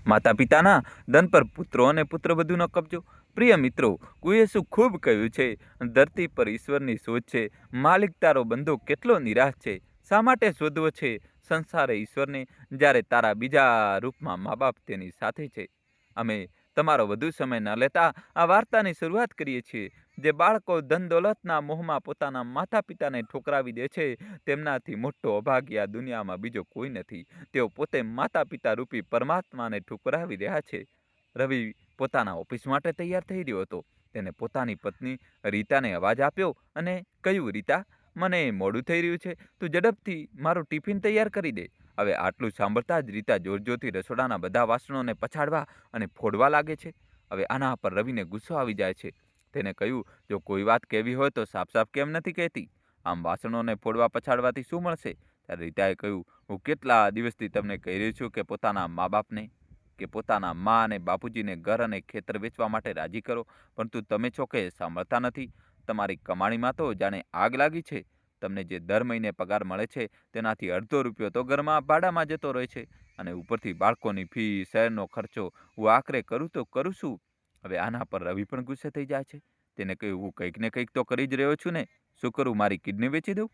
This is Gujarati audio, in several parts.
માતા પિતાના ધન પર પુત્રો અને પુત્રવધુનો કબજો. પ્રિય મિત્રો, કુએશું ખૂબ કહ્યું છે, ધરતી પર ઈશ્વરની શોધ છે. માલિક તારો બંધો કેટલો નિરાશ છે. શા માટે શોધવો છે સંસારે ઈશ્વરને, જ્યારે તારા બીજા રૂપમાં મા બાપ તેની સાથે છે. અમે તમારો વધુ સમય ન લેતા આ વાર્તાની શરૂઆત કરીએ છીએ. જે બાળકો ધન દોલતના મોહમાં પોતાના માતા પિતાને ઠોકરાવી દે છે, તેમનાથી મોટો અભાગ્ય આ દુનિયામાં બીજો કોઈ નથી. તેઓ પોતે માતા પિતા રૂપી પરમાત્માને ઠુકરાવી રહ્યા છે. રવિ પોતાના ઓફિસ માટે તૈયાર થઈ રહ્યો હતો. તેને પોતાની પત્ની રીતાને અવાજ આપ્યો અને કહ્યું, રીતા, મને મોડું થઈ રહ્યું છે, તું ઝડપથી મારું ટિફિન તૈયાર કરી દે. હવે આટલું સાંભળતા જ રીતા જોરજોરથી રસોડાના બધા વાસણોને પછાડવા અને ફોડવા લાગે છે. હવે આના પર રવિને ગુસ્સો આવી જાય છે. તેને કહ્યું, જો કોઈ વાત કહેવી હોય તો સાફ સાફ કેમ નથી કહેતી? આમ વાસણોને ફોડવા પછાડવાથી શું મળશે? ત્યારે રીતાએ કહ્યું, હું કેટલા દિવસથી તમને કહી રહ્યો છું કે પોતાના મા બાપને કે પોતાના મા અને બાપુજીને ઘર અને ખેતર વેચવા માટે રાજી કરો, પરંતુ તમે છો કે સાંભળતા નથી. તમારી કમાણીમાં તો જાણે આગ લાગી છે. તમને જે દર મહિને પગાર મળે છે તેનાથી અડધો રૂપિયો તો ઘરમાં ભાડામાં જતો રહે છે, અને ઉપરથી બાળકોની ફી, શહેરનો ખર્ચો હું આખરે કરું તો કરું શું? હવે આના પર રવિ પણ ગુસ્સે થઈ જાય છે. તેને કહ્યું, હું કંઈક ને કંઈક તો કરી જ રહ્યો છું ને. શું કરું, મારી કિડની વેચી દઉં?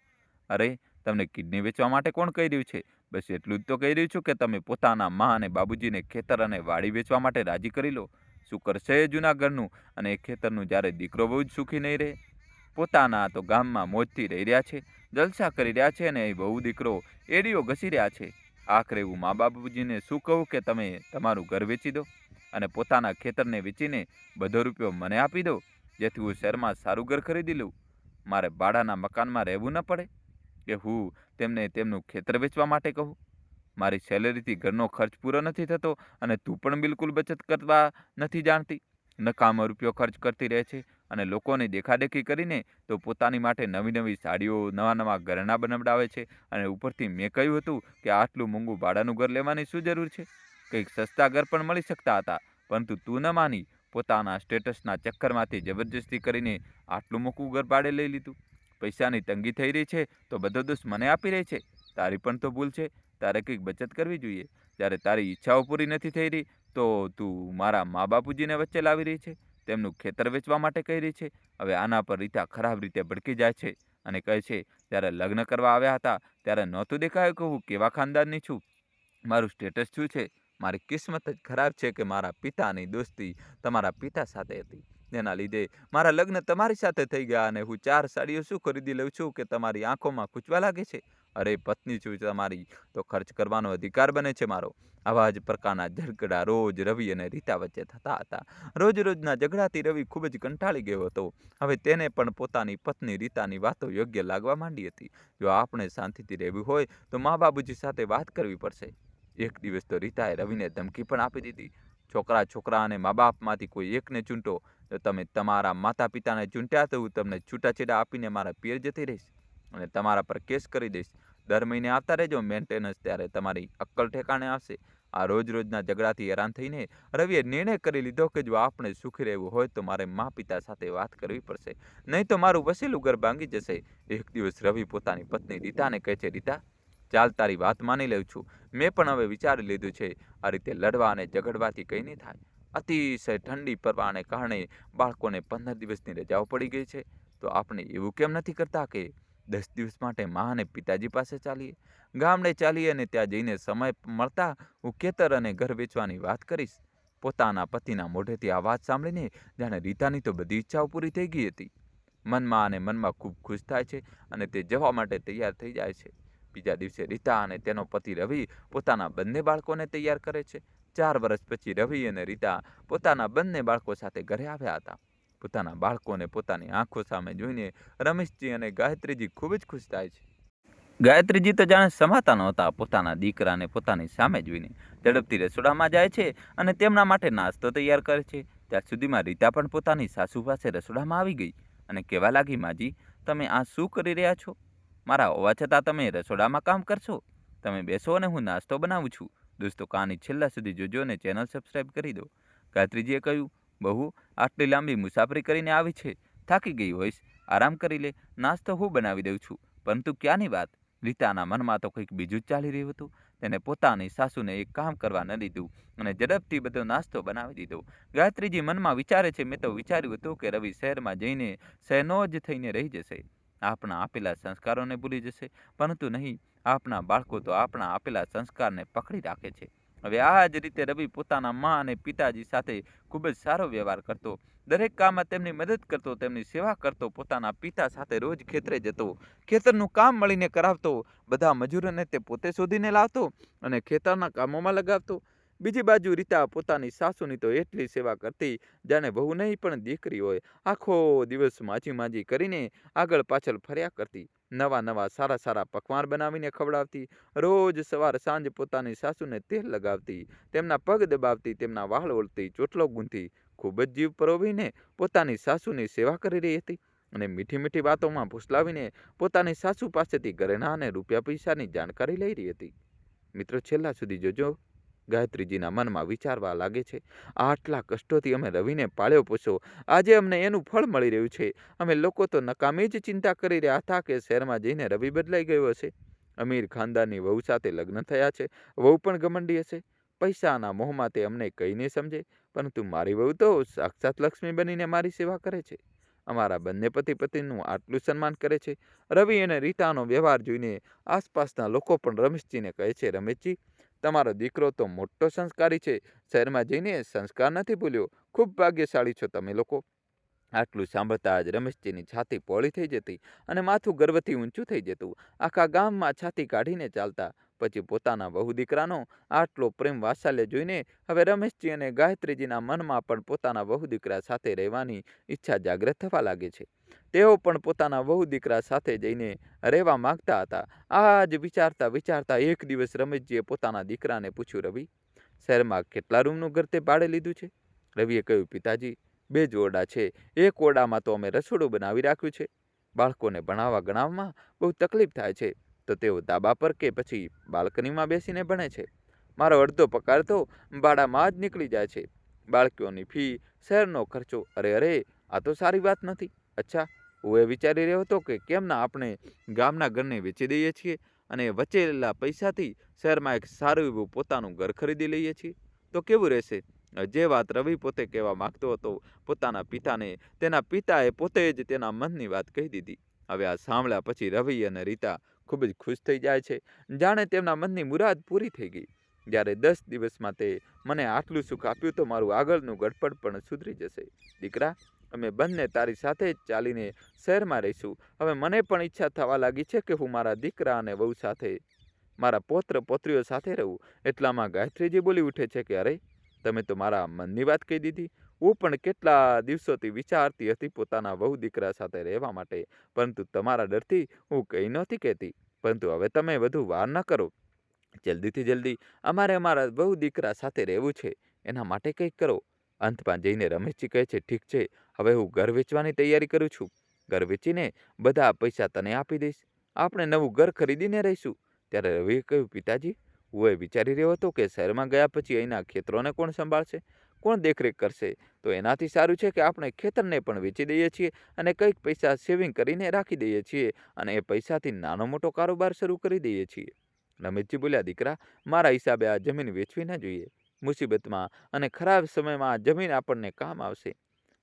અરે, તમને કિડની વેચવા માટે કોણ કહી રહ્યું છે? બસ એટલું જ તો કહી રહ્યું છું કે તમે પોતાના મા અને બાબુજીને ખેતર અને વાડી વેચવા માટે રાજી કરી લો. શું કરશે જૂનાગઢનું અને ખેતરનું જ્યારે દીકરો બહુ જ સુખી નહીં રહે? પોતાના તો ગામમાં મોજથી રહી રહ્યા છે, જલસા કરી રહ્યા છે, અને બહુ દીકરો એડીઓ ઘસી રહ્યા છે. આખરે હું મા બાપુજીને શું કહું કે તમે તમારું ઘર વેચી દો અને પોતાના ખેતરને વેચીને બધો રૂપિયો મને આપી દો, જેથી હું શહેરમાં સારું ઘર ખરીદી લઉં. મારે ભાડાના મકાનમાં રહેવું ન પડે કે હું તેમને તેમનું ખેતર વેચવા માટે કહું. મારી સેલેરીથી ઘરનો ખર્ચ પૂરો નથી થતો અને તું પણ બિલકુલ બચત કરવા નથી જાણતી. નકામો રૂપિયો ખર્ચ કરતી રહે છે અને લોકોની દેખાદેખી કરીને તો પોતાની માટે નવી નવી સાડીઓ, નવા નવા ઘરેણાં બનાવડાવે છે, અને ઉપરથી મેં કહ્યું હતું કે આટલું મોંઘું ભાડાનું ઘર લેવાની શું જરૂર છે? કંઈક સસ્તા ઘર પણ મળી શકતા હતા, પરંતુ તું ન માની. પોતાના સ્ટેટસના ચક્કરમાંથી જબરજસ્તી કરીને આટલું મોંઘું ઘર ભાડે લઈ લીધું. પૈસાની તંગી થઈ રહી છે તો બધો દોષ મને આપી રહી છે. તારી પણ તો ભૂલ છે. તારે કંઈક બચત કરવી જોઈએ. જ્યારે તારી ઈચ્છાઓ પૂરી નથી થઈ રહી તો તું મારા મા બાપુજીને વચ્ચે લાવી રહી છે, તેમનું ખેતર વેચવા માટે કહી રહી છે. હવે આના પર રીતા ખરાબ રીતે ભડકી જાય છે અને કહે છે, જ્યારે લગ્ન કરવા આવ્યા હતા ત્યારે નહોતું દેખાયું કે હું કેવા ખાનદાનની છું? મારું સ્ટેટસ શું છે? મારી કિસ્મત જ ખરાબ છે કે મારા પિતાની દોસ્તી તમારા પિતા સાથે હતી. જેના લીધે મારા લગ્ન તમારી સાથે થઈ ગયા અને હું 4 સાડીઓ શું ખરીદી લઉં છું કે તમારી આંખોમાં ખૂંચવા લાગે છે? અરે, પત્ની છું તમારી તો ખર્ચ કરવાનો અધિકાર બને છે મારો. આવા જ પ્રકારના ઝઘડા રોજ રવિ અને રીતા વચ્ચે થતા હતા. રોજ રોજના ઝઘડાથી રવિ ખૂબ જ કંટાળી ગયો હતો. હવે તેને પણ પોતાની પત્ની રીતાની વાતો યોગ્ય લાગવા માંડી હતી. જો આપણે શાંતિથી રહેવું હોય તો મા બાપુજી સાથે વાત કરવી પડશે. એક દિવસ તો રીતાએ રવિને ધમકી પણ આપી દીધી, છોકરા અને મા બાપમાંથી કોઈ એકને ચૂંટો. જો તમે તમારા માતા પિતાને ચૂંટ્યા તો હું તમને છૂટાછેડા આપીને મારા પિયર જતી રહીશ અને તમારા પર કેસ કરી દઈશ. દર મહિને આવતા રહેજો મેન્ટેનન્સ, ત્યારે તમારી અક્કલ ઠેકાણે આવશે. આ રોજ રોજના ઝઘડાથી હેરાન થઈને રવિએ નિર્ણય કરી લીધો કે જો આપણે સુખી રહેવું હોય તો મારે મા પિતા સાથે વાત કરવી પડશે, નહીં તો મારું વસેલું ઘર ભાંગી જશે. એક દિવસ રવિ પોતાની પત્ની રીતાને કહે છે, રીતા, ચાલ તારી વાત માની લઉં છું. મેં પણ હવે વિચારી લીધું છે, આ રીતે લડવા અને ઝઘડવાથી કંઈ નહીં થાય. અતિશય ઠંડી પડવાને કારણે બાળકોને 15 દિવસની રજાઓ પડી ગઈ છે. તો આપણે એવું કેમ નથી કરતા કે 10 દિવસ માટે મા અને પિતાજી પાસે ચાલીએ, ગામડે ચાલીએ અને ત્યાં જઈને સમય મળતા હું ખેતર અને ઘર વેચવાની વાત કરીશ. પોતાના પતિના મોઢેથી આ વાત સાંભળીને જાણે રીતાની તો બધી ઈચ્છાઓ પૂરી થઈ ગઈ હતી. મનમાં ખૂબ ખુશ થાય છે અને તે જવા માટે તૈયાર થઈ જાય છે. બીજા દિવસે રીતા અને તેનો પતિ રવિ પોતાના બંને બાળકોને તૈયાર કરે છે. 4 વર્ષ પછી રવિ અને રીતા પોતાના બંને બાળકો સાથે ઘરે આવ્યા હતા. પોતાના બાળકોને પોતાની આંખો સામે જોઈને રમેશજી અને ગાયત્રીજી ખૂબ જ ખુશ થાય છે. ગાયત્રીજી તો જાણે સમાતા નહોતા પોતાના દીકરાને પોતાની સામે જોઈને. ઝડપથી રસોડામાં જાય છે અને તેમના માટે નાસ્તો તૈયાર કરે છે. ત્યાં સુધીમાં રીતા પણ પોતાની સાસુ પાસે રસોડામાં આવી ગઈ અને કહેવા લાગી, માજી, તમે આ શું કરી રહ્યા છો? મારા હોવા છતાં તમે રસોડામાં કામ કરશો? તમે બેસો અને હું નાસ્તો બનાવું છું. દોસ્તો, કહાની છેલ્લા સુધી જોજો અને ચેનલ સબસ્ક્રાઈબ કરી દો. ગાયત્રીજીએ કહ્યું, બહુ, આટલી લાંબી મુસાફરી કરીને આવી છે, થાકી ગઈ હોઈશ, આરામ કરી લે, નાસ્તો હું બનાવી દઉં છું. પરંતુ ક્યાંની વાત? રીતાના મનમાં તો કંઈક બીજું જ ચાલી રહ્યું હતું. તેને પોતાની સાસુને એક કામ કરવા ન દીધું અને ઝડપથી બધો નાસ્તો બનાવી દીધો. ગાયત્રીજી મનમાં વિચારે છે, મેં તો વિચાર્યું હતું કે રવિ શહેરમાં જઈને શહેરનો જ થઈને રહી જશે, આપણા આપેલા સંસ્કારોને ભૂલી જશે, પરંતુ નહીં, આપણા બાળકો તો આપણા આપેલા સંસ્કારને પકડી રાખે છે. હવે આ જ રીતે રવિ પોતાના મા અને પિતાજી સાથે ખૂબ જ સારો વ્યવહાર કરતો, દરેક કામમાં તેમની મદદ કરતો, તેમની સેવા કરતો, પોતાના પિતા સાથે રોજ ખેતરે જતો, ખેતરનું કામ મળીને કરાવતો, બધા મજૂરોને તે પોતે શોધીને લાવતો અને ખેતરના કામોમાં લગાવતો. બીજી બાજુ રીતા પોતાની સાસુની તો એટલી સેવા કરતી જાણે વહુ નહીં પણ દીકરી હોય. આખો દિવસ માજી કરીને આગળ પાછળ ફર્યા કરતી, નવા નવા સારા સારા પકવાન બનાવીને ખવડાવતી, રોજ સવાર સાંજ પોતાની સાસુને તેલ લગાવતી, તેમના પગ દબાવતી, તેમના વાળ ઓળતી, ચોટલો ગૂંથતી, ખૂબ જ જીવ પરોવીને પોતાની સાસુની સેવા કરી રહી હતી અને મીઠી મીઠી વાતોમાં ફૂસલાવીને પોતાની સાસુ પાસેથી ઘરેણા અને રૂપિયા પૈસાની જાણકારી લઈ રહી હતી. મિત્રો, છેલ્લા સુધી જોજો. ગાયત્રીજીના મનમાં વિચારવા લાગે છે, આટલા કષ્ટોથી અમે રવિને પાળ્યો પોષો, આજે અમને એનું ફળ મળી રહ્યું છે. અમે લોકો તો નકામી જ ચિંતા કરી રહ્યા હતા કે શહેરમાં જઈને રવિ બદલાઈ ગયો હશે, અમીર ખાનદાનની વહુ સાથે લગ્ન થયા છે, વહુ પણ ઘમંડી હશે, પૈસાના મોહમાં તે અમને કંઈ નહીં સમજે, પરંતુ મારી વહુ તો સાક્ષાત લક્ષ્મી બનીને મારી સેવા કરે છે, અમારા બંને પતિ પત્નીનું આટલું સન્માન કરે છે. રવિ અને રીતાનો વ્યવહાર જોઈને આસપાસના લોકો પણ રમેશજીને કહે છે, રમેશજી, તમારો દીકરો તો મોટો સંસ્કારી છે, શહેરમાં જઈને સંસ્કાર નથી ભૂલ્યો, ખૂબ ભાગ્યશાળી છો તમે લોકો. આટલું સાંભળતા જ રમેશજીની છાતી પહોળી થઈ જતી અને માથું ગર્વથી ઊંચું થઈ જતું. આખા ગામમાં છાતી કાઢીને ચાલતા. પછી પોતાના વહુ દીકરાનો આટલો પ્રેમ વાત્સલ્ય જોઈને હવે રમેશજી અને ગાયત્રીજીના મનમાં પણ પોતાના વહુ દીકરા સાથે રહેવાની ઈચ્છા જાગૃત થવા લાગે છે. તેઓ પણ પોતાના વહુ દીકરા સાથે જઈને રહેવા માંગતા હતા. આ જ વિચારતા વિચારતા એક દિવસ રમેશજીએ પોતાના દીકરાને પૂછ્યું, રવિ, શહેરમાં કેટલા રૂમનું ઘર તે ભાડે લીધું છે? રવિએ કહ્યું, પિતાજી, 2 જ ઓરડા છે. એક ઓરડામાં તો અમે રસોડું બનાવી રાખ્યું છે. બાળકોને ભણાવવા ગણાવવામાં બહુ તકલીફ થાય છે, તો તેઓ ધાબા પર કે પછી બાલ્કનીમાં બેસીને ભણે છે. મારો અડધો પગાર તો ભાડામાં જ નીકળી જાય છે. બાળકીઓની ફી, શહેરનો ખર્ચો. અરે, આ તો સારી વાત નથી. અચ્છા, હું એ વિચારી રહ્યો હતો કે કેમ ના આપણે ગામના ઘરને વેચી દઈએ છીએ અને વચેલા પૈસાથી શહેરમાં એક સારું એવું પોતાનું ઘર ખરીદી લઈએ છીએ, તો કેવું રહેશે? જે વાત રવિ પોતે કહેવા માંગતો હતો પોતાના પિતાને, તેના પિતાએ પોતે જ તેના મનની વાત કહી દીધી. હવે આ સાંભળ્યા પછી રવિ અને રીતા ખૂબ જ ખુશ થઈ જાય છે, જાણે તેમના મનની મુરાદ પૂરી થઈ ગઈ. જ્યારે 10 દિવસમાં તે મને આટલું સુખ આપ્યું તો મારું આગળનું ગડપડ પણ સુધરી જશે. દીકરા, અમે બંને તારી સાથે જ ચાલીને શહેરમાં રહીશું. હવે મને પણ ઈચ્છા થવા લાગી છે કે હું મારા દીકરા અને વહુ સાથે, મારા પૌત્ર પૌત્રીઓ સાથે રહું. એટલામાં ગાયત્રીજી બોલી ઉઠે છે કે અરે, તમે તો મારા મનની વાત કહી દીધી. હું પણ કેટલા દિવસોથી વિચારતી હતી પોતાના વહુ દીકરા સાથે રહેવા માટે, પરંતુ તમારા ડરથી હું કંઈ નહોતી કહેતી. પરંતુ હવે તમે વધુ વાર ન કરો, જલ્દીથી જલ્દી અમારે અમારા વહુ દીકરા સાથે રહેવું છે, એના માટે કંઈક કરો. અંતમાં જઈને રમેશજી કહે છે, ઠીક છે, હવે હું ઘર વેચવાની તૈયારી કરું છું. ઘર વેચીને બધા પૈસા તને આપી દઈશ. આપણે નવું ઘર ખરીદીને રહીશું. ત્યારે રવિએ કહ્યું, પિતાજી, હું એ વિચારી રહ્યો હતો કે શહેરમાં ગયા પછી અહીંના ખેતરોને કોણ સંભાળશે, કોણ દેખરેખ કરશે? તો એનાથી સારું છે કે આપણે ખેતરને પણ વેચી દઈએ છીએ અને કંઈક પૈસા સેવિંગ કરીને રાખી દઈએ છીએ અને એ પૈસાથી નાનો મોટો કારોબાર શરૂ કરી દઈએ છીએ. રમેશજી બોલ્યા, દીકરા, મારા હિસાબે આ જમીન વેચવી ન જોઈએ. મુસીબતમાં અને ખરાબ સમયમાં આ જમીન આપણને કામ આવશે.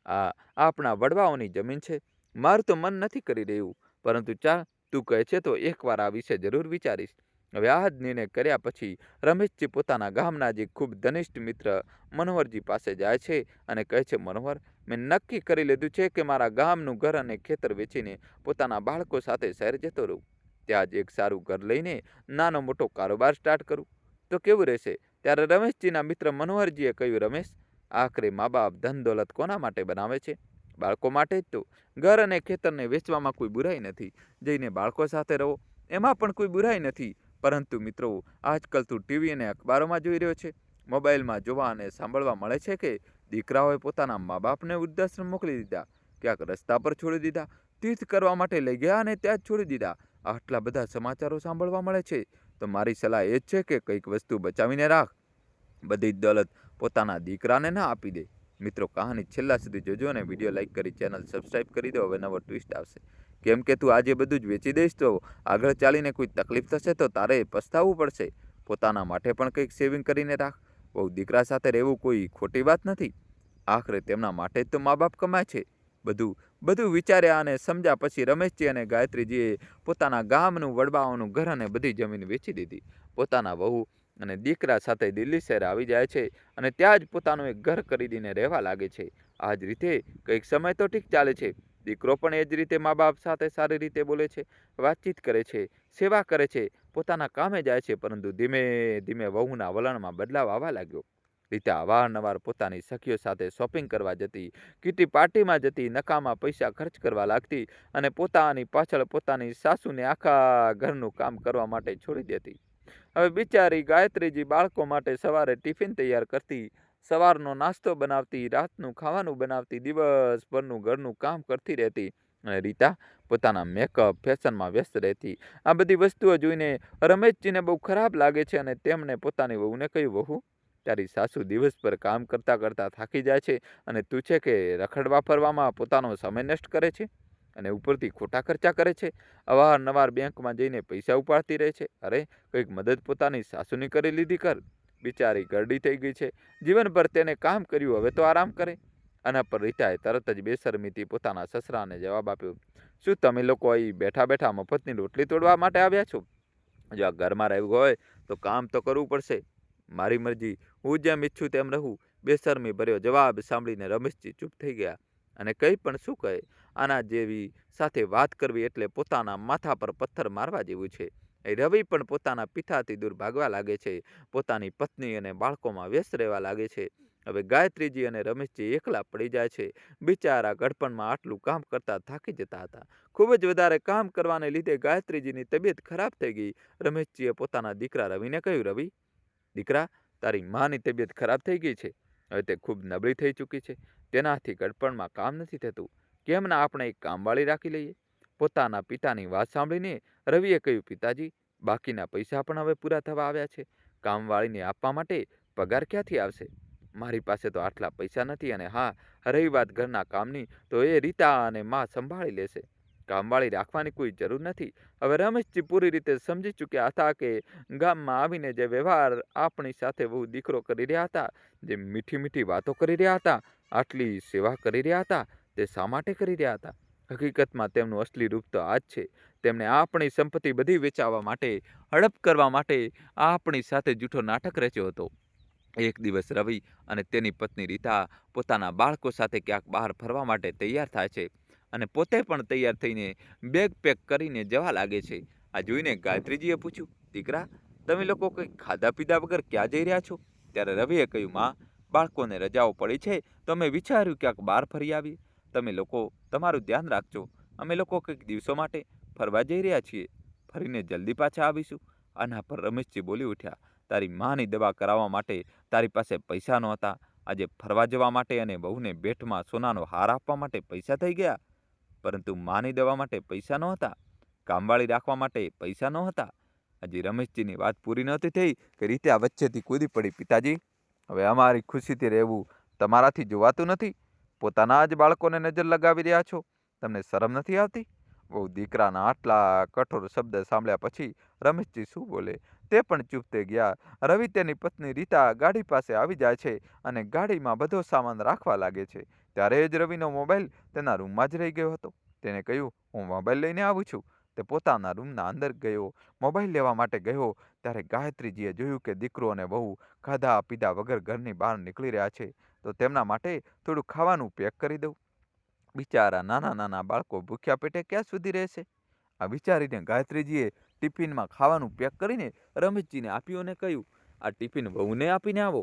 આ આપણા વડવાઓની જમીન છે. મારું તો મન નથી કરી રહ્યું, પરંતુ ચાલ, તું કહે છે તો એકવાર આ વિશે જરૂર વિચારીશ. હવે આ જ નિર્ણય કર્યા પછી રમેશજી પોતાના ગામના જે ખૂબ ઘનિષ્ઠ મિત્ર મનોહરજી પાસે જાય છે અને કહે છે, મનોહર, મેં નક્કી કરી લીધું છે કે મારા ગામનું ઘર અને ખેતર વેચીને પોતાના બાળકો સાથે શહેર જતો રહું. ત્યાં જ એક સારું ઘર લઈને નાનો મોટો કારોબાર સ્ટાર્ટ કરું, તો કેવું રહેશે? ત્યારે રમેશજીના મિત્ર મનોહરજીએ કહ્યું, રમેશ, આખરે મા બાપ ધન દોલત કોના માટે બનાવે છે? બાળકો માટે જ તો. ઘર અને ખેતરને વેચવામાં કોઈ બુરાઈ નથી. જઈને બાળકો સાથે રહો, એમાં પણ કોઈ બુરાઈ નથી. પરંતુ મિત્રો, આજકાલ તું ટીવી અને અખબારોમાં જોઈ રહ્યો છે, મોબાઈલમાં જોવા અને સાંભળવા મળે છે કે દીકરાઓએ પોતાના મા બાપને વૃદ્ધાશ્રમ મોકલી દીધા, ક્યાંક રસ્તા પર છોડી દીધા, તીર્થ કરવા માટે લઈ ગયા અને ત્યાં જ છોડી દીધા. આટલા બધા સમાચારો સાંભળવા મળે છે. તો મારી સલાહ એ જ છે કે કંઈક વસ્તુ બચાવીને રાખ. બધી જ દોલત પોતાના દીકરાને ના આપી દે. મિત્રો, કહાની છેલ્લા સુધી જોજો અને વિડીયો લાઈક કરી ચેનલ સબસ્ક્રાઈબ કરી દો. હવે નવો ટ્વિસ્ટ આવશે. કેમ કે તું આજે બધું જ વેચી દઈશ તો આગળ ચાલીને કોઈ તકલીફ થશે તો તારે પસ્તાવવું પડશે. પોતાના માટે પણ કંઈક સેવિંગ કરીને રાખ. બહુ દીકરા સાથે રહેવું કોઈ ખોટી વાત નથી. આખરે તેમના માટે જ તો મા બાપ કમાય છે. બધું વિચાર્યા અને સમજ્યા પછી રમેશજી અને ગાયત્રીજીએ પોતાના ગામનું, વડવાઓનું ઘર અને બધી જમીન વેચી દીધી. પોતાના વહુ અને દીકરા સાથે દિલ્હી શહેર આવી જાય છે અને ત્યાં જ પોતાનું એક ઘર ખરીદીને રહેવા લાગે છે. આ જ રીતે કંઈક સમય તો ઠીક ચાલે છે. દીકરો પણ એ જ રીતે મા બાપ સાથે સારી રીતે બોલે છે, વાતચીત કરે છે, સેવા કરે છે, પોતાના કામે જાય છે. પરંતુ ધીમે ધીમે વહુના વલણમાં બદલાવ આવવા લાગ્યો. રીતા અવારનવાર પોતાની સખીઓ સાથે શોપિંગ કરવા જતી, કીટી પાર્ટીમાં જતી, નકામા પૈસા ખર્ચ કરવા લાગતી અને પોતાની પાછળ પોતાની સાસુને આખા ઘરનું કામ કરવા માટે છોડી દેતી. હવે બિચારી ગાયત્રીજી બાળકો માટે સવારે ટિફિન તૈયાર કરતી, સવારનો નાસ્તો બનાવતી, રાતનું ખાવાનું બનાવતી, દિવસભરનું ઘરનું કામ કરતી રહેતી અને રીતા પોતાના મેકઅપ, ફેશનમાં વ્યસ્ત રહેતી. આ બધી વસ્તુઓ જોઈને રમેશજીને બહુ ખરાબ લાગે છે અને તેમણે પોતાની વહુને કહ્યું, વહુ, તારી સાસુ દિવસભર કામ કરતાં કરતાં થાકી જાય છે અને તું છે કે રખડવા ફરવામાં પોતાનો સમય નષ્ટ કરે છે અને ઉપરથી ખોટા ખર્ચા કરે છે. અવારનવાર બેંકમાં જઈને પૈસા ઉપાડતી રહે છે. અરે, કંઈક મદદ પોતાની સાસુની કરી લીધી કર. બિચારી ગરડી થઈ ગઈ છે. જીવનભર તેને કામ કર્યું, હવે તો આરામ કરે. આના પર રીટાએ તરત જ બેશરમીથી પોતાના સસરાને જવાબ આપ્યો, શું તમે લોકો અહીં બેઠા બેઠા મફતની રોટલી તોડવા માટે આવ્યા છો? જો આ ઘરમાં રહેવું હોય તો કામ તો કરવું પડશે. મારી મરજી, હું જેમ ઈચ્છું તેમ રહું. બેશરમી ભર્યો જવાબ સાંભળીને રમેશજી ચૂપ થઈ ગયા અને કંઈ પણ શું કહે. આના જેવી સાથે વાત કરવી એટલે પોતાના માથા પર પથ્થર મારવા જેવું છે. રવિ પણ પોતાના પિતાથી દૂર ભાગવા લાગે છે. પોતાની પત્ની અને બાળકોમાં વ્યસ્ત રહેવા લાગે છે. હવે ગાયત્રીજી અને રમેશજી એકલા પડી જાય છે. બિચારા ગડપણમાં આટલું કામ કરતા થાકી જતા હતા. ખૂબ જ વધારે કામ કરવાને લીધે ગાયત્રીજીની તબિયત ખરાબ થઈ ગઈ. રમેશજીએ પોતાના દીકરા રવિને કહ્યું, રવિ, દીકરા, તારી માની તબિયત ખરાબ થઈ ગઈ છે. હવે તે ખૂબ નબળી થઈ ચૂકી છે. તેનાથી ગડપણમાં કામ નથી થતું. કેમ ના આપણે એક કામવાળી રાખી લઈએ? પોતાના પિતાની વાત સાંભળીને રવિએ કહ્યું, પિતાજી, બાકીના પૈસા પણ હવે પૂરા થવા આવ્યા છે. કામવાળીને આપવા માટે પગાર ક્યાંથી આવશે? મારી પાસે તો આટલા પૈસા નથી અને હા, રહી વાત ઘરના કામની તો એ રીતા અને માં સંભાળી લેશે. કામવાળી રાખવાની કોઈ જરૂર નથી. હવે રમેશજી પૂરી રીતે સમજી ચૂક્યા હતા કે ગામમાં આવીને જે વ્યવહાર આપણી સાથે બહુ દીકરો કરી રહ્યા હતા, જે મીઠી મીઠી વાતો કરી રહ્યા હતા, આટલી સેવા કરી રહ્યા હતા, તે શા માટે કરી રહ્યા હતા? હકીકતમાં તેમનું અસલી રૂપ તો આ જ છે. તેમણે આપણી સંપત્તિ બધી વેચાવવા માટે, હડપ કરવા માટે આપણી સાથે જૂઠો નાટક રચ્યો હતો. એક દિવસ રવિ અને તેની પત્ની રીતા પોતાના બાળકો સાથે ક્યાંક બહાર ફરવા માટે તૈયાર થાય છે અને પોતે પણ તૈયાર થઈને બેગ પેક કરીને જવા લાગે છે. આ જોઈને ગાયત્રીજીએ પૂછ્યું, દીકરા, તમે લોકો કંઈ ખાધા પીધા વગર ક્યાં જઈ રહ્યા છો? ત્યારે રવિએ કહ્યું, માં, બાળકોને રજાઓ પડી છે તો અમે વિચાર્યું ક્યાંક બહાર ફરી આવીએ. તમે લોકો તમારું ધ્યાન રાખજો. અમે લોકો કંઈક દિવસો માટે ફરવા જઈ રહ્યા છીએ. ફરીને જલ્દી પાછા આવીશું. આના પર રમેશજી બોલી ઉઠ્યા, તારી માની દવા કરાવવા માટે તારી પાસે પૈસા નહોતા. આજે ફરવા જવા માટે અને બહુને ભેટમાં સોનાનો હાર આપવા માટે પૈસા થઈ ગયા, પરંતુ માની દવા માટે પૈસા નહોતા. કામવાળી રાખવા માટે પૈસા નહોતા. હજી રમેશજીની વાત પૂરી નહોતી થઈ કે રીતા વચ્ચેથી કૂદી પડી, પિતાજી, હવે અમારી ખુશીથી રહેવું તમારાથી જોવાતું નથી. પોતાના જ બાળકોને નજર લગાવી રહ્યા છો. તમને શરમ નથી આવતી? બહુ દીકરાના આટલા કઠોર શબ્દ સાંભળ્યા પછી રમેશજી શું બોલે તે પણ ચૂપ થઈ ગયા. રવિ તેની પત્ની રીતા ગાડી પાસે આવી જાય છે અને ગાડીમાં બધો સામાન રાખવા લાગે છે. ત્યારે જ રવિનો મોબાઈલ તેના રૂમમાં જ રહી ગયો હતો. તેને કહ્યું, હું મોબાઈલ લઈને આવું છું. તે પોતાના રૂમના અંદર ગયો. મોબાઈલ લેવા માટે ગયો ત્યારે ગાયત્રીજીએ જોયું કે દીકરો અને વહુ ખાધા પીધા વગર ઘરની બહાર નીકળી રહ્યા છે. તો તેમના માટે થોડું ખાવાનું પેક કરી દઉં. બિચારા નાના નાના બાળકો ભૂખ્યા પેટે ક્યાં સુધી રહેશે? આ વિચારીને ગાયત્રીજીએ ટિફિનમાં ખાવાનું પેક કરીને રમેશજીને આપ્યું અને કહ્યું, આ ટિફિન વહુને આપીને આવો.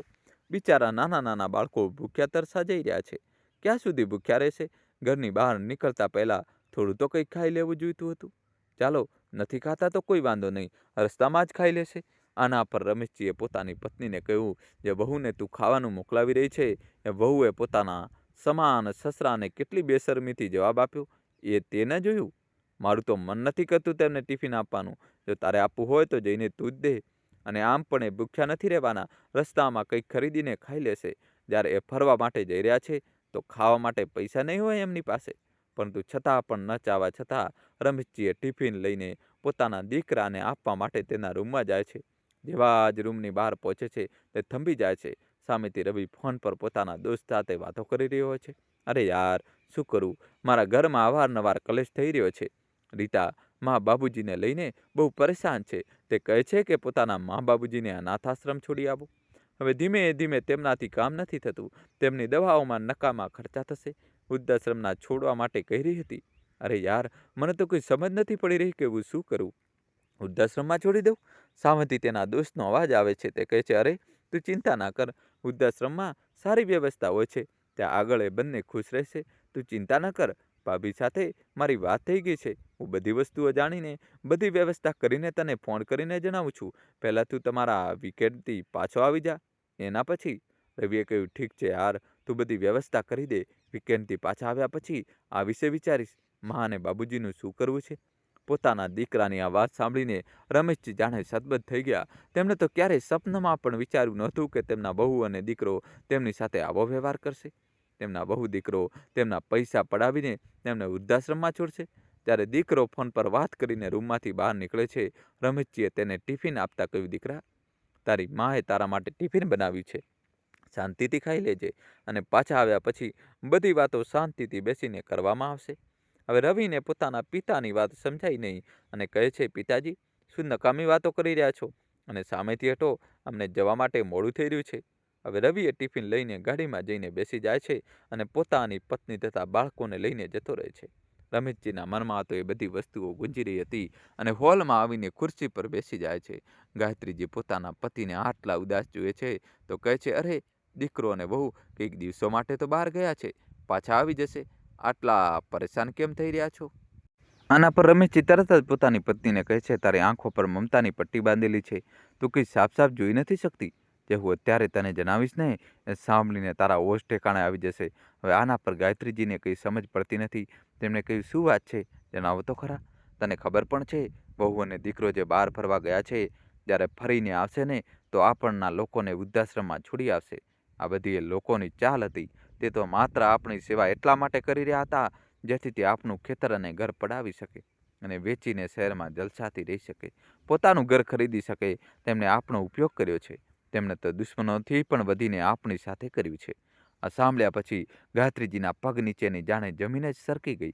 બિચારા નાના નાના બાળકો ભૂખ્યા તરસા જઈ રહ્યા છે. ક્યાં સુધી ભૂખ્યા રહેશે? ઘરની બહાર નીકળતા પહેલા થોડું તો કંઈક ખાઈ લેવું જોઈતું હતું. ચાલો, નથી ખાતા તો કોઈ વાંધો નહીં, રસ્તામાં જ ખાઈ લેશે. આના પર રમેશજીએ પોતાની પત્નીને કહ્યું, જે વહુને તું ખાવાનું મોકલાવી રહી છે, એ વહુએ પોતાના સમાન સસરાને કેટલી બેશરમીથી જવાબ આપ્યો, એ તે ન જોયું? મારું તો મન નથી કરતું તેમને ટિફિન આપવાનું. જો તારે આપવું હોય તો જઈને તું જ દે. અને આમ પણ એ ભૂખ્યા નથી રહેવાના. રસ્તામાં કંઈક ખરીદીને ખાઈ લેશે. જ્યારે એ ફરવા માટે જઈ રહ્યા છે તો ખાવા માટે પૈસા નહીં હોય એમની પાસે. પરંતુ છતાં પણ ન ચાહવા છતાં રમેશજીએ ટિફિન લઈને પોતાના દીકરાને આપવા માટે તેના રૂમમાં જાય છે. જેવા જ રૂમની બહાર પહોંચે છે તે થંભી જાય છે. સામેથી રવિ ફોન પર પોતાના દોસ્ત સાથે વાતો કરી રહ્યો હોય છે. અરે યાર, શું કરું, મારા ઘરમાં અવારનવાર કલેશ થઈ રહ્યો છે. રીતા મા બાબુજીને લઈને બહુ પરેશાન છે. તે કહે છે કે પોતાના મા બાબુજીને અનાથ આશ્રમ છોડી આવો. હવે ધીમે ધીમે તેમનાથી કામ નથી થતું. તેમની દવાઓમાં નકામા ખર્ચા થશે. વૃદ્ધાશ્રમના છોડવા માટે કહી રહી હતી. અરે યાર, મને તો કોઈ સમજ નથી પડી રહી કે હું શું કરું. વૃદ્ધાશ્રમમાં છોડી દઉં? સામેથી તેના દોસ્તનો અવાજ આવે છે. તે કહે છે, અરે તું ચિંતા ના કર, વૃદ્ધાશ્રમમાં સારી વ્યવસ્થા હોય છે. ત્યાં આગળ એ બંને ખુશ રહેશે. તું ચિંતા ન કર. ભાભી સાથે મારી વાત થઈ ગઈ છે. હું બધી વસ્તુઓ જાણીને બધી વ્યવસ્થા કરીને તને ફોન કરીને જણાવું છું. પહેલાં તું તમારા વીકેન્ડથી પાછો આવી જા. એના પછી રવિએ કહ્યું, ઠીક છે યાર, તું બધી વ્યવસ્થા કરી દે. વીકેન્ડથી પાછા આવ્યા પછી આ વિશે વિચારીશ. મા અને બાબુજીનું શું કરવું છે. પોતાના દીકરાની આ વાત સાંભળીને રમેશજી જાણે સદબદ થઈ ગયા. તેમણે તો ક્યારેય સપનામાં પણ વિચાર્યું નહોતું કે તેમના બહુ અને દીકરો તેમની સાથે આવો વ્યવહાર કરશે. તેમના બહુ દીકરો તેમના પૈસા પડાવીને તેમને વૃદ્ધાશ્રમમાં છોડશે. ત્યારે દીકરો ફોન પર વાત કરીને રૂમમાંથી બહાર નીકળે છે. રમેશજીએ તેને ટિફિન આપતા કહ્યું, દીકરા, તારી માએ તારા માટે ટિફિન બનાવ્યું છે. શાંતિથી ખાઈ લેજે અને પાછા આવ્યા પછી બધી વાતો શાંતિથી બેસીને કરવામાં આવશે. હવે રવિને પોતાના પિતાની વાત સમજાઈ નહીં અને કહે છે, પિતાજી, શું નકામી વાતો કરી રહ્યા છો? અને સામેથી હટો, અમને જવા માટે મોડું થઈ રહ્યું છે. હવે રવિએ ટિફિન લઈને ગાડીમાં જઈને બેસી જાય છે અને પોતાની પત્ની તથા બાળકોને લઈને જતો રહે છે. રમેશજીના મનમાં તો એ બધી વસ્તુઓ ગુંજી રહી હતી અને હોલમાં આવીને ખુરશી પર બેસી જાય છે. ગાયત્રીજી પોતાના પતિને આટલા ઉદાસ જુએ છે તો કહે છે, અરે દીકરો અને વહુ કંઈક દિવસો માટે તો બહાર ગયા છે, પાછા આવી જશે. આટલા પરેશાન કેમ થઈ રહ્યા છો? આના પર રમેશજી તરત જ પોતાની પત્નીને કહે છે, તારી આંખો પર મમતાની પટ્ટી બાંધેલી છે. તું કંઈ સાફ સાફ જોઈ નથી શકતી? જે હું અત્યારે તને જણાવીશ ને, એ સાંભળીને તારા હોશ ઠેકાણે આવી જશે. હવે આના પર ગાયત્રીજીને કંઈ સમજ પડતી નથી. તેમણે કહ્યું, શું વાત છે, જણાવો તો ખરા. તને ખબર પણ છે, વહુ અને દીકરો જે બહાર ફરવા ગયા છે, જ્યારે ફરીને આવશે ને તો આપણના લોકોને વૃદ્ધાશ્રમમાં છોડી આવશે. આ બધી એ લોકોની ચાલ હતી. તે તો માત્ર આપણી સેવા એટલા માટે કરી રહ્યા હતા જેથી તે આપણું ખેતર અને ઘર પડાવી શકે અને વેચીને શહેરમાં જલસાથી રહી શકે, પોતાનું ઘર ખરીદી શકે. તેમણે આપણો ઉપયોગ કર્યો છે. તેમણે તો દુશ્મનોથી પણ વધીને આપણી સાથે કર્યું છે. આ સાંભળ્યા પછી ગાયત્રીજીના પગ નીચેની જાણે જમીન જ સરકી ગઈ.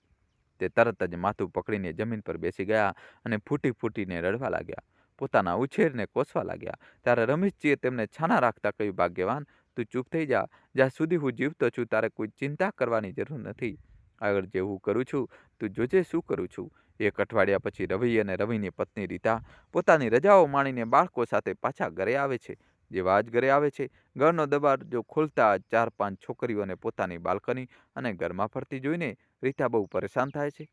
તે તરત જ માથું પકડીને જમીન પર બેસી ગયા અને ફૂટી ફૂટીને રડવા લાગ્યા. પોતાના ઉછેરને કોસવા લાગ્યા. ત્યારે રમેશજીએ તેમને છાના રાખતા કહ્યું, ભાગ્યવાન, તું ચૂપ થઈ જા. જ્યાં સુધી હું જીવતો છું તારે કોઈ ચિંતા કરવાની જરૂર નથી. આગળ જે હું કરું છું તું જોજે શું કરું છું. એક અઠવાડિયા પછી રવિ અને રવિની પત્ની રીતા પોતાની રજાઓ માણીને બાળકો સાથે પાછા ઘરે આવે છે. જેવા જ ઘરે આવે છે, ઘરનો દરવાજો ખોલતા 4-5 છોકરીઓને પોતાની બાલ્કની અને ઘરમાં ફરતી જોઈને રીતા બહુ પરેશાન થાય છે.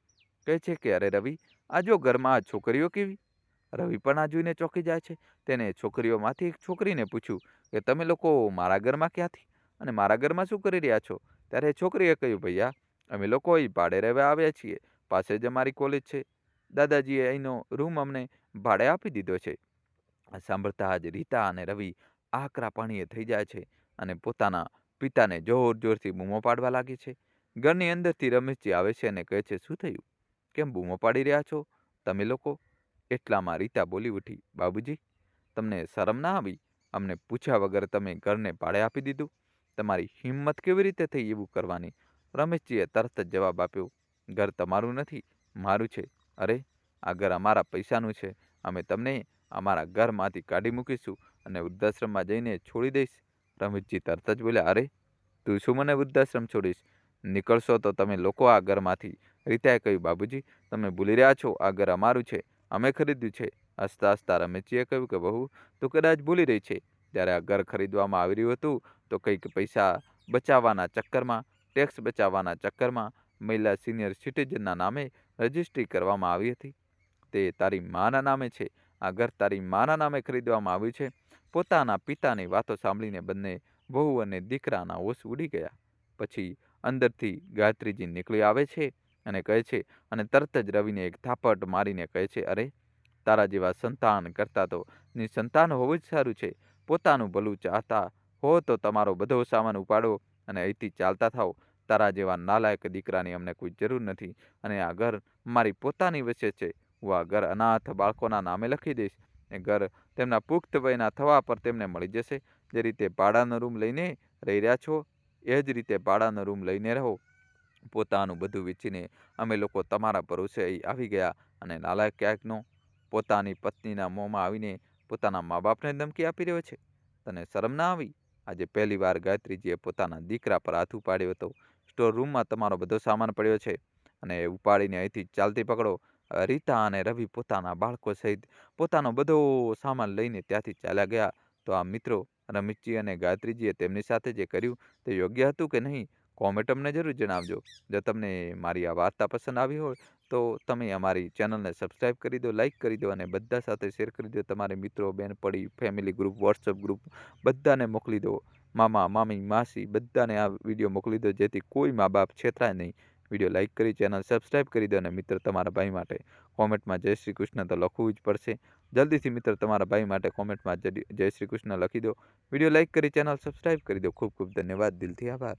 કહે છે કે, અરે રવિ, આ જો ઘરમાં આ છોકરીઓ કેવી? રવિ પણ આ જોઈને ચોંકી જાય છે. તેને છોકરીઓમાંથી એક છોકરીને પૂછ્યું કે, તમે લોકો મારા ઘરમાં ક્યાંથી અને મારા ઘરમાં શું કરી રહ્યા છો? ત્યારે છોકરીએ કહ્યું, ભૈયા, અમે લોકો અહીં ભાડે રહેવા આવ્યા છીએ. પાસે જ અમારી કોલેજ છે. દાદાજીએ અહીંનો રૂમ અમને ભાડે આપી દીધો છે. આ સાંભળતા જ રીતા અને રવિ આકરા પાણીએ થઈ જાય છે અને પોતાના પિતાને જોર જોરથી બૂમો પાડવા લાગે છે. ઘરની અંદરથી રમેશજી આવે છે અને કહે છે, શું થયું? કેમ બૂમો પાડી રહ્યા છો તમે લોકો? એટલામાં રીતા બોલી ઉઠી, બાબુજી, તમને શરમ ના આવી? અમને પૂછ્યા વગર તમે ઘરને ભાડે આપી દીધું? તમારી હિંમત કેવી રીતે થઈ એવું કરવાની? રમેશજીએ તરત જ જવાબ આપ્યો, ઘર તમારું નથી, મારું છે. અરે, આ ઘર અમારા પૈસાનું છે. અમે તમને અમારા ઘરમાંથી કાઢી મૂકીશું અને વૃદ્ધાશ્રમમાં જઈને છોડી દઈશ. રમેશજી તરત જ બોલ્યા, અરે, તું શું મને વૃદ્ધાશ્રમ છોડીશ? નીકળશો તો તમે લોકો આ ઘરમાંથી. રીતાએ કહ્યું, બાબુજી, તમે ભૂલી રહ્યા છો, આ ઘર અમારું છે, અમે ખરીદ્યું છે. હસતા હસતા રમેશજીએ કહ્યું કે, બહુ, તું કદાચ ભૂલી રહી છે. ત્યારે આ ઘર ખરીદવામાં આવી રહ્યું હતું તો કંઈક પૈસા બચાવવાના ચક્કરમાં, ટેક્સ બચાવવાના ચક્કરમાં મહિલા સિનિયર સિટીઝનના નામે રજિસ્ટ્રી કરવામાં આવી હતી. તે તારી માના નામે છે. આ ઘર તારી માના નામે ખરીદવામાં આવ્યું છે. પોતાના પિતાની વાતો સાંભળીને બંને વહુ અને દીકરાના હોશ ઉડી ગયા. પછી અંદરથી ગાયત્રીજી નીકળી આવે છે અને કહે છે, અને તરત જ રવિને એક થાપટ મારીને કહે છે, અરે, તારા જેવા સંતાન કરતાં તો નિસંતાન હોવું જ સારું છે. પોતાનું ભલું ચાહતા હો તો તમારો બધો સામાન ઉપાડો અને અહીંથી ચાલતા થાઓ. તારા જેવા નાલાયક દીકરાની અમને કોઈ જરૂર નથી અને આ ઘર મારી પોતાની વચ્ચે છે. હું આ ઘર અનાથ બાળકોના નામે લખી દઈશ ને ઘર તેમના પુખ્ત વયના થવા પર તેમને મળી જશે. જે રીતે ભાડાનો રૂમ લઈને રહી રહ્યા છો, એ જ રીતે ભાડાનો રૂમ લઈને રહો. પોતાનું બધું વેચીને અમે લોકો તમારા ભરોસે અહીં આવી ગયા અને નાલાયક ક્યાંકનો પોતાની પત્નીના મોંમાં આવીને પોતાના મા બાપને ધમકી આપી રહ્યો છે. તને શરમ ના આવી? આજે પહેલી વાર ગાયત્રીજીએ પોતાના દીકરા પર હાથ ઉપાડ્યો હતો. સ્ટોર રૂમમાં તમારો બધો સામાન પડ્યો છે અને એ ઉપાડીને અહીંથી ચાલતી પકડો. રીતા અને રવિ પોતાના બાળકો સહિત પોતાનો બધો સામાન લઈને ત્યાંથી ચાલ્યા ગયા. તો આ મિત્રો રમેશજી અને ગાયત્રીજીએ તેમની સાથે જે કર્યું તે યોગ્ય હતું કે નહીં? કોમેન્ટ અમને જરૂર જણાવજો. જો તમને મારી આ વાર્તા પસંદ આવી હોય તો તમે અમારી ચેનલને સબસ્ક્રાઈબ કરી દો, લાઈક કરી દો અને બધા સાથે શેર કરી દો. તમારે મિત્રો, બહેનપણી, ફેમિલી ગ્રુપ, વોટ્સઅપ ગ્રુપ બધાને મોકલી દો. મામા, મામી, માસી બધાને આ વિડીયો મોકલી દો, જેથી કોઈ મા બાપ છેતરાય નહીં. વિડીયો લાઈક કરી ચેનલ સબસ્ક્રાઈબ કરી દો અને મિત્ર તમારા ભાઈ માટે કોમેન્ટમાં જય શ્રી કૃષ્ણ તો લખવું જ પડશે. જલ્દીથી મિત્ર તમારા ભાઈ માટે કોમેન્ટમાં જય શ્રી કૃષ્ણ લખી દો. વિડીયો લાઈક કરી ચેનલ સબસ્ક્રાઈબ કરી દો. ખૂબ ખૂબ ધન્યવાદ. દિલથી આભાર.